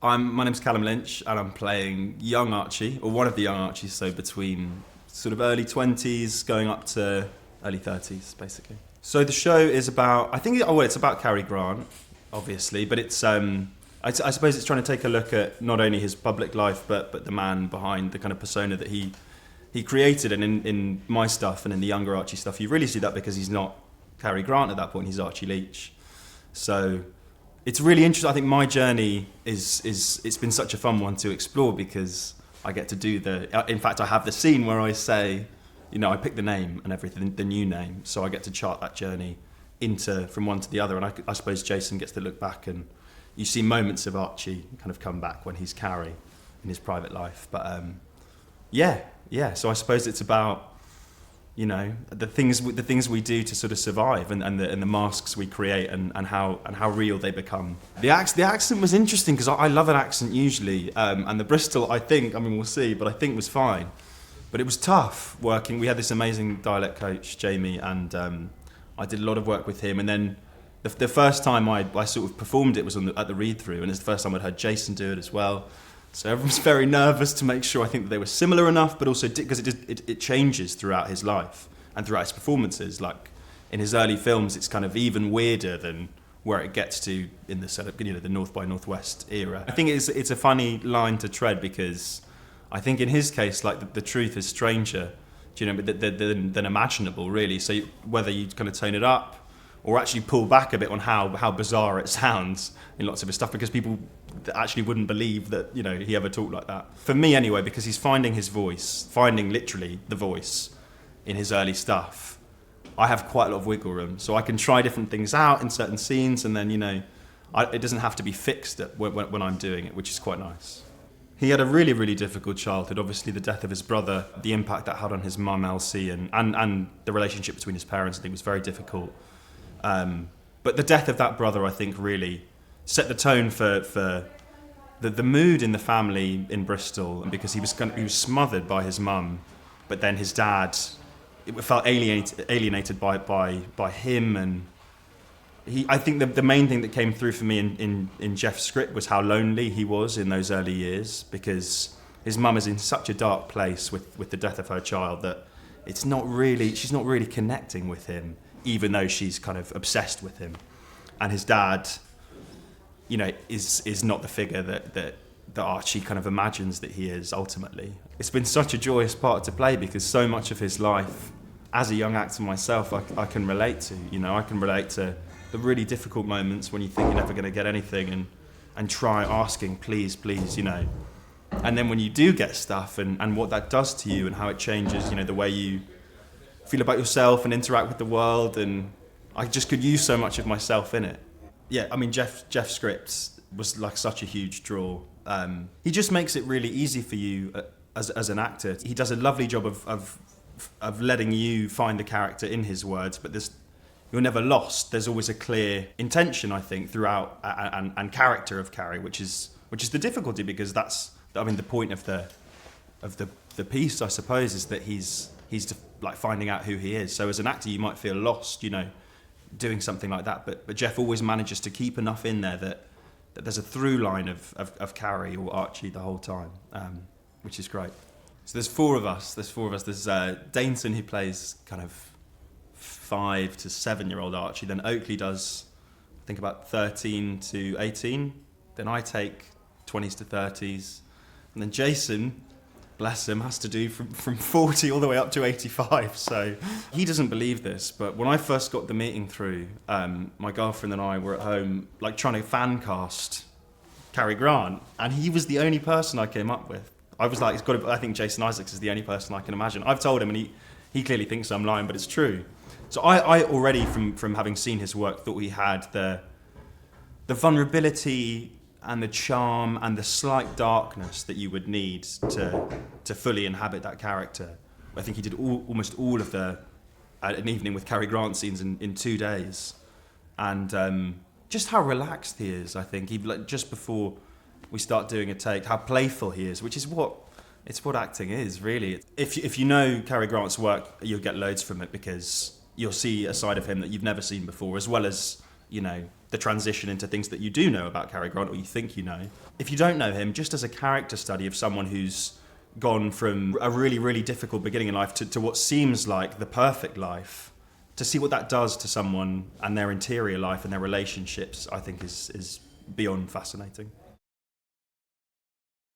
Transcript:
My name's Callum Lynch, and I'm playing young Archie, or one of the young Archies, so between sort of early 20s going up to early 30s, basically. So the show is about, it's about Cary Grant, obviously, but I suppose it's trying to take a look at not only his public life, but the man behind the kind of persona that he created. And in my stuff and in the younger Archie stuff, you really see that because he's not Cary Grant at that point, he's Archie Leach. So it's really interesting. I think my journey it's been such a fun one to explore because I get to do in fact I have the scene where I say, I pick the name and everything, the new name, so I get to chart that journey from one to the other, and I suppose Jason gets to look back and you see moments of Archie kind of come back when he's Cary in his private life. But so I suppose it's about the things we do to sort of survive, and the masks we create, and how real they become. The accent was interesting because I love an accent usually, and the Bristol we'll see, but I think was fine. But it was tough working. We had this amazing dialect coach, Jamie, and I did a lot of work with him. And then the first time I sort of performed it was at the read through, and it's the first time I'd heard Jason do it as well. So everyone's very nervous to make sure I think that they were similar enough, but also because it changes throughout his life and throughout his performances. Like in his early films, it's kind of even weirder than where it gets to in the sort of the North by Northwest era. I think it's a funny line to tread because I think in his case, like the truth is stranger, than imaginable, really. So whether you kind of tone it up or actually pull back a bit on how bizarre it sounds in lots of his stuff, because people actually wouldn't believe that he ever talked like that. For me anyway, because he's finding his voice, finding literally the voice in his early stuff, I have quite a lot of wiggle room, so I can try different things out in certain scenes, and then it doesn't have to be fixed when I'm doing it, which is quite nice. He had a really, really difficult childhood. Obviously, the death of his brother, the impact that had on his mum, Elsie, and the relationship between his parents, I think was very difficult. But the death of that brother, I think, really set the tone for the mood in the family in Bristol, because he was smothered by his mum, but then his dad felt alienated by him, and I think the main thing that came through for me in Jeff's script was how lonely he was in those early years, because his mum is in such a dark place with the death of her child that she's not really connecting with him, even though she's kind of obsessed with him. And his dad, is not the figure that Archie kind of imagines that he is ultimately. It's been such a joyous part to play because so much of his life, as a young actor myself, I can relate to. I can relate to the really difficult moments when you think you're never going to get anything and try asking, please, and then when you do get stuff and what that does to you and how it changes, the way you feel about yourself and interact with the world, and I just could use so much of myself in it. Yeah, I mean, Jeff's script was like such a huge draw. He just makes it really easy for you as an actor. He does a lovely job of letting you find the character in his words, but you're never lost. There's always a clear intention, I think, throughout and character of Cary, which is the difficulty, because that's the point of the piece, I suppose, is that he's like finding out who he is. So as an actor, you might feel lost, doing something like that. But Jeff always manages to keep enough in there that there's a through line of Cary or Archie the whole time, which is great. So there's four of us. There's Dainton, who plays kind of 5 to 7-year-old Archie. Then Oakley does, I think, about 13 to 18. Then I take 20s to 30s. And then Jason, bless him, has to do from 40 all the way up to 85. So he doesn't believe this, but when I first got the meeting through, my girlfriend and I were at home, like trying to fan cast Cary Grant, and he was the only person I came up with. I was like, I think Jason Isaacs is the only person I can imagine. I've told him, and he clearly thinks I'm lying, but it's true. So I already, from having seen his work, thought he had the vulnerability and the charm and the slight darkness that you would need to fully inhabit that character. I think he did almost all of an evening with Cary Grant scenes in 2 days, and just how relaxed he is. I think just before we start doing a take, how playful he is, which is what acting is really. If you know Cary Grant's work, you'll get loads from it, because you'll see a side of him that you've never seen before, as well as you know, the transition into things that you do know about Cary Grant or you think you know. If you don't know him, just as a character study of someone who's gone from a really, really difficult beginning in life to what seems like the perfect life, to see what that does to someone and their interior life and their relationships, I think is beyond fascinating.